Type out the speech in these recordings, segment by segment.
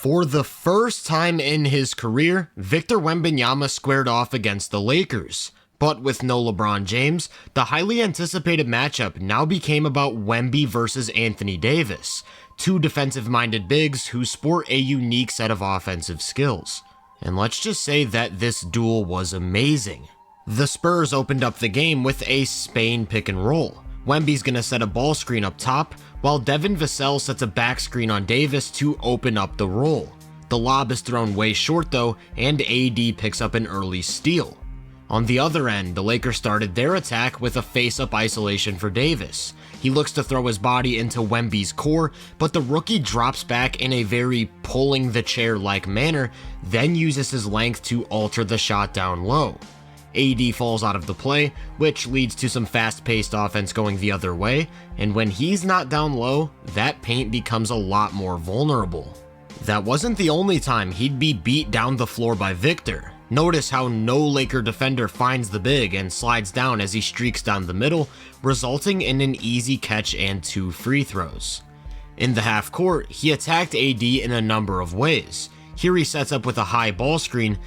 For the first time in his career, Victor Wembanyama squared off against the Lakers. But with no LeBron James, the highly anticipated matchup now became about Wemby versus Anthony Davis, two defensive-minded bigs who sport a unique set of offensive skills. And let's just say that this duel was amazing. The Spurs opened up the game with a Spain pick and roll. Wemby's gonna set a ball screen up top, while Devin Vassell sets a back screen on Davis to open up the roll. The lob is thrown way short though, and AD picks up an early steal. On the other end, the Lakers started their attack with a face-up isolation for Davis. He looks to throw his body into Wemby's core, but the rookie drops back in a very pulling the chair-like manner, then uses his length to alter the shot down low. AD falls out of the play, which leads to some fast-paced offense going the other way, and when he's not down low, that paint becomes a lot more vulnerable. That wasn't the only time he'd be beat down the floor by Victor. Notice how no Laker defender finds the big and slides down as he streaks down the middle, resulting in an easy catch and 2 free throws. In the half court, he attacked AD in a number of ways. Here he sets up with a high ball screen,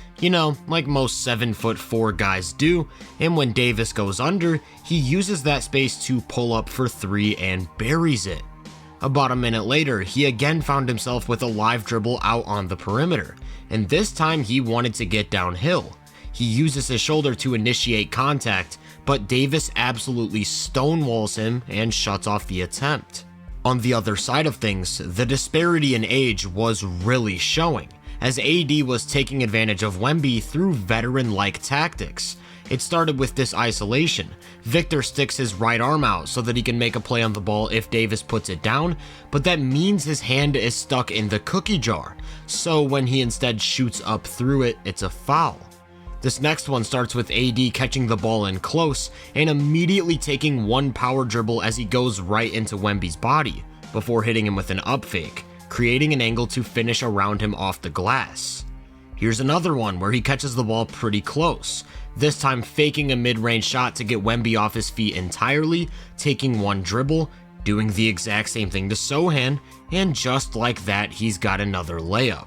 like most 7'4" guys do, and when Davis goes under, he uses that space to pull up for 3 and buries it. About a minute later, he again found himself with a live dribble out on the perimeter, and this time he wanted to get downhill. He uses his shoulder to initiate contact, but Davis absolutely stonewalls him and shuts off the attempt. On the other side of things, the disparity in age was really showing, as AD was taking advantage of Wemby through veteran-like tactics. It started with this isolation. Victor sticks his right arm out so that he can make a play on the ball if Davis puts it down, but that means his hand is stuck in the cookie jar, so when he instead shoots up through it, it's a foul. This next one starts with AD catching the ball in close and immediately taking one power dribble as he goes right into Wemby's body, before hitting him with an up fake, creating an angle to finish around him off the glass. Here's another one where he catches the ball pretty close, this time faking a mid-range shot to get Wemby off his feet entirely, taking one dribble, doing the exact same thing to Sohan, and just like that, he's got another layup.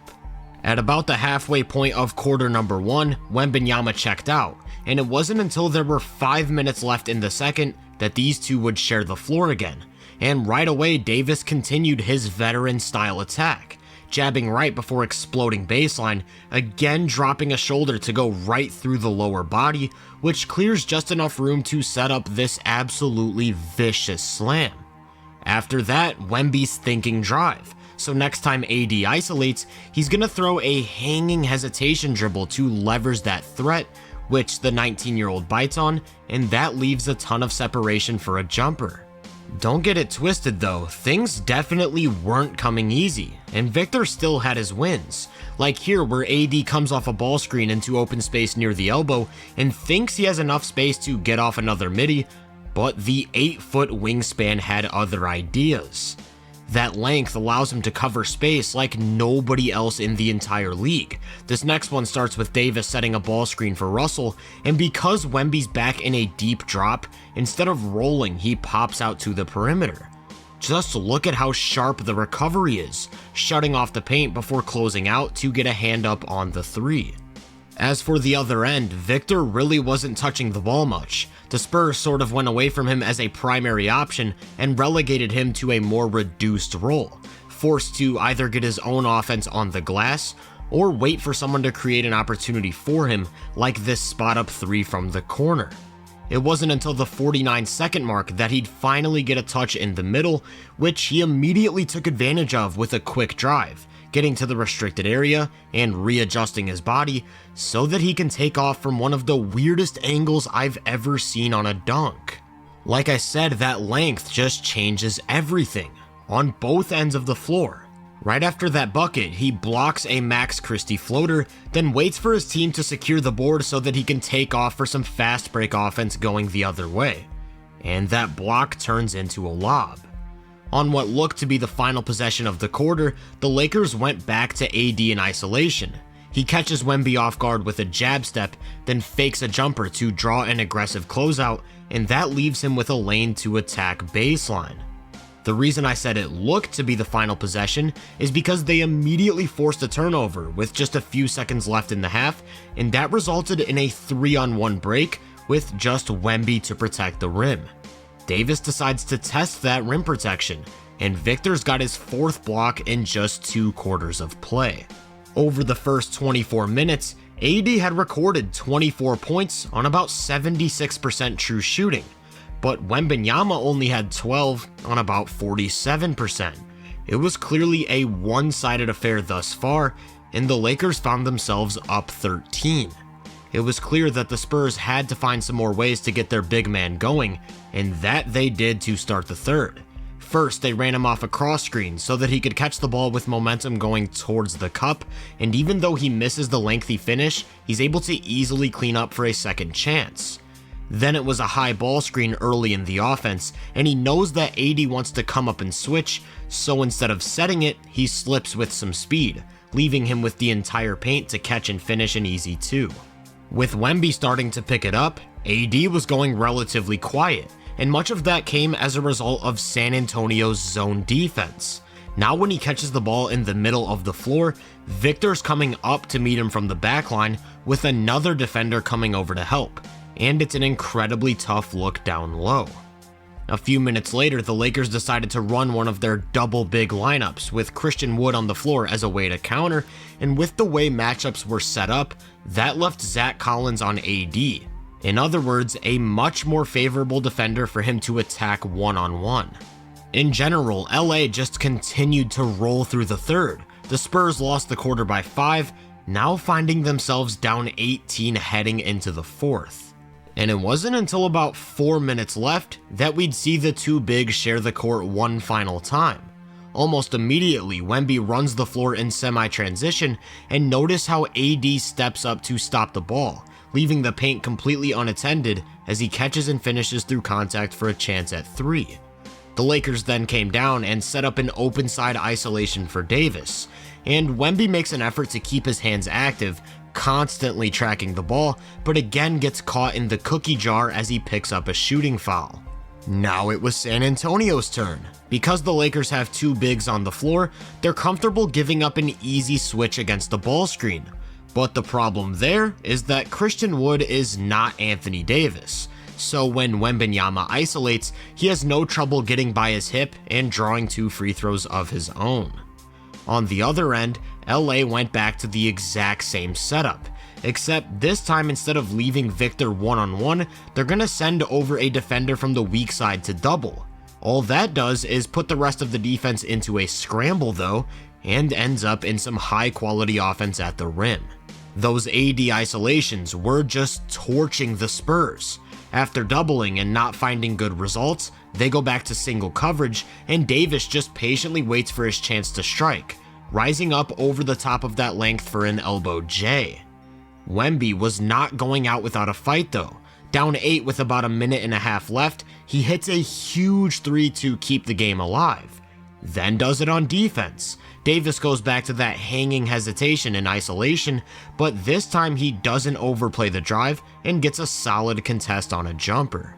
At about the halfway point of quarter number 1, Wembanyama checked out, and it wasn't until there were 5 minutes left in the second that these two would share the floor again, and right away Davis continued his veteran-style attack, jabbing right before exploding baseline, again dropping a shoulder to go right through the lower body, which clears just enough room to set up this absolutely vicious slam. After that, Wemby's thinking drive, so next time AD isolates, he's gonna throw a hanging hesitation dribble to leverage that threat, which the 19-year-old bites on, and that leaves a ton of separation for a jumper. Don't get it twisted though, things definitely weren't coming easy, and Victor still had his wins, like here where AD comes off a ball screen into open space near the elbow and thinks he has enough space to get off another midi, but the 8-foot wingspan had other ideas. That length allows him to cover space like nobody else in the entire league. This next one starts with Davis setting a ball screen for Russell, and because Wemby's back in a deep drop, instead of rolling, he pops out to the perimeter. Just look at how sharp the recovery is, shutting off the paint before closing out to get a hand up on the 3. As for the other end, Victor really wasn't touching the ball much. The Spurs sort of went away from him as a primary option and relegated him to a more reduced role, forced to either get his own offense on the glass or wait for someone to create an opportunity for him, like this spot-up 3 from the corner. It wasn't until the 49-second mark that he'd finally get a touch in the middle, which he immediately took advantage of with a quick drive, getting to the restricted area and readjusting his body so that he can take off from one of the weirdest angles I've ever seen on a dunk. Like I said, that length just changes everything, on both ends of the floor. Right after that bucket, he blocks a Max Christie floater, then waits for his team to secure the board so that he can take off for some fast break offense going the other way. And that block turns into a lob. On what looked to be the final possession of the quarter, the Lakers went back to AD in isolation. He catches Wemby off guard with a jab step, then fakes a jumper to draw an aggressive closeout, and that leaves him with a lane to attack baseline. The reason I said it looked to be the final possession is because they immediately forced a turnover with just a few seconds left in the half, and that resulted in a 3-on-1 break with just Wemby to protect the rim. Davis decides to test that rim protection, and Victor's got his 4th block in just 2 quarters of play. Over the first 24 minutes, AD had recorded 24 points on about 76% true shooting, but Wembanyama only had 12 on about 47%. It was clearly a one-sided affair thus far, and the Lakers found themselves up 13. It was clear that the Spurs had to find some more ways to get their big man going, and that they did to start the third. First, they ran him off a cross screen so that he could catch the ball with momentum going towards the cup, and even though he misses the lengthy finish, he's able to easily clean up for a second chance. Then it was a high ball screen early in the offense, and he knows that AD wants to come up and switch, so instead of setting it, he slips with some speed, leaving him with the entire paint to catch and finish an easy 2. With Wemby starting to pick it up, AD was going relatively quiet, and much of that came as a result of San Antonio's zone defense. Now when he catches the ball in the middle of the floor, Victor's coming up to meet him from the backline with another defender coming over to help, and it's an incredibly tough look down low. A few minutes later, the Lakers decided to run one of their double big lineups with Christian Wood on the floor as a way to counter, and with the way matchups were set up, that left Zach Collins on AD. In other words, a much more favorable defender for him to attack one-on-one. In general, LA just continued to roll through the third. The Spurs lost the quarter by 5, now finding themselves down 18 heading into the fourth. And it wasn't until about 4 minutes left that we'd see the two bigs share the court one final time. Almost immediately, Wemby runs the floor in semi-transition, and notice how AD steps up to stop the ball, leaving the paint completely unattended as he catches and finishes through contact for a chance at 3. The Lakers then came down and set up an open side isolation for Davis, and Wemby makes an effort to keep his hands active, constantly tracking the ball, but again gets caught in the cookie jar as he picks up a shooting foul. Now it was San Antonio's turn. Because the Lakers have two bigs on the floor, they're comfortable giving up an easy switch against the ball screen. But the problem there is that Christian Wood is not Anthony Davis, so when Wembanyama isolates, he has no trouble getting by his hip and drawing 2 free throws of his own. On the other end, LA went back to the exact same setup, except this time instead of leaving Victor one-on-one, they're gonna send over a defender from the weak side to double. All that does is put the rest of the defense into a scramble though, and ends up in some high quality offense at the rim. Those AD isolations were just torching the Spurs. After doubling and not finding good results, they go back to single coverage, and Davis just patiently waits for his chance to strike, rising up over the top of that length for an elbow J. Wemby was not going out without a fight though. Down 8 with about a minute and a half left, he hits a huge 3 to keep the game alive. Then does it on defense. Davis goes back to that hanging hesitation in isolation, but this time he doesn't overplay the drive and gets a solid contest on a jumper.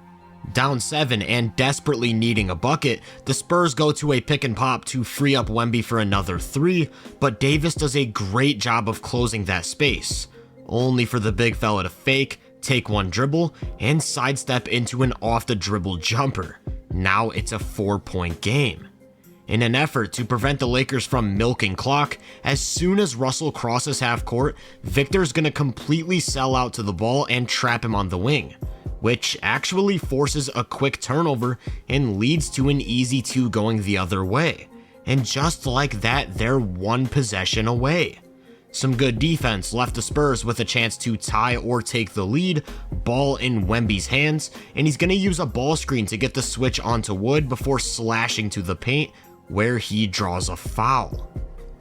Down 7 and desperately needing a bucket, the Spurs go to a pick and pop to free up Wemby for another 3, but Davis does a great job of closing that space, only for the big fella to fake, take one dribble, and sidestep into an off the dribble jumper. Now it's a 4-point game. In an effort to prevent the Lakers from milking clock, as soon as Russell crosses half court, Victor's gonna completely sell out to the ball and trap him on the wing, which actually forces a quick turnover and leads to an easy 2 going the other way. And just like that, they're 1 possession away. Some good defense left the Spurs with a chance to tie or take the lead, ball in Wemby's hands, and he's gonna use a ball screen to get the switch onto Wood before slashing to the paint, where he draws a foul.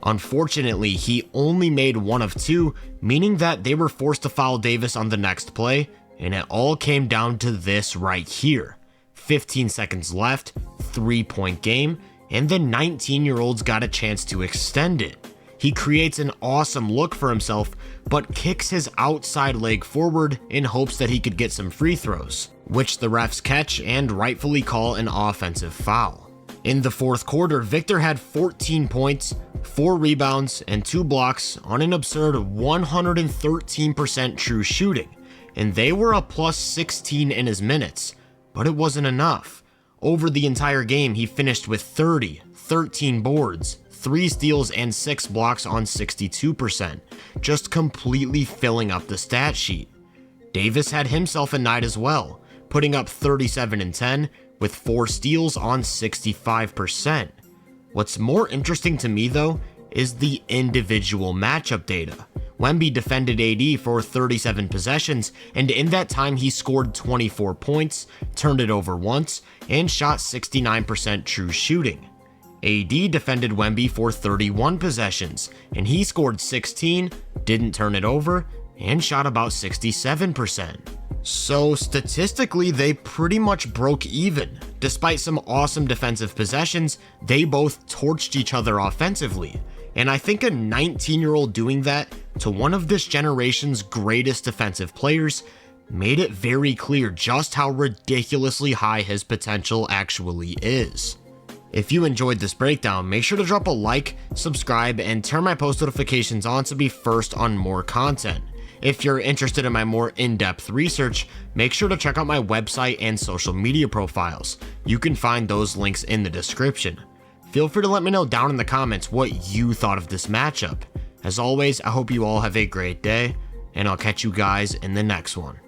Unfortunately, he only made 1 of 2, meaning that they were forced to foul Davis on the next play, and it all came down to this right here. 15 seconds left, 3-point game, and the 19-year-old's got a chance to extend it. He creates an awesome look for himself, but kicks his outside leg forward in hopes that he could get some free throws, which the refs catch and rightfully call an offensive foul. In the fourth quarter, Victor had 14 points, 4 rebounds, and 2 blocks on an absurd 113% true shooting, and they were a plus 16 in his minutes, but it wasn't enough. Over the entire game, he finished with 30, 13 boards, 3 steals, and 6 blocks on 62%, just completely filling up the stat sheet. Davis had himself a night as well, putting up 37 and 10 with 4 steals on 65%. What's more interesting to me though is the individual matchup data. Wemby defended AD for 37 possessions, and in that time he scored 24 points, turned it over once, and shot 69% true shooting. AD defended Wemby for 31 possessions, and he scored 16, didn't turn it over, and shot about 67%. So statistically, they pretty much broke even. Despite some awesome defensive possessions, they both torched each other offensively. And I think a 19-year-old doing that to one of this generation's greatest defensive players made it very clear just how ridiculously high his potential actually is. If you enjoyed this breakdown, make sure to drop a like, subscribe, and turn my post notifications on to be first on more content. If you're interested in my more in-depth research, make sure to check out my website and social media profiles. You can find those links in the description. Feel free to let me know down in the comments what you thought of this matchup. As always, I hope you all have a great day, and I'll catch you guys in the next one.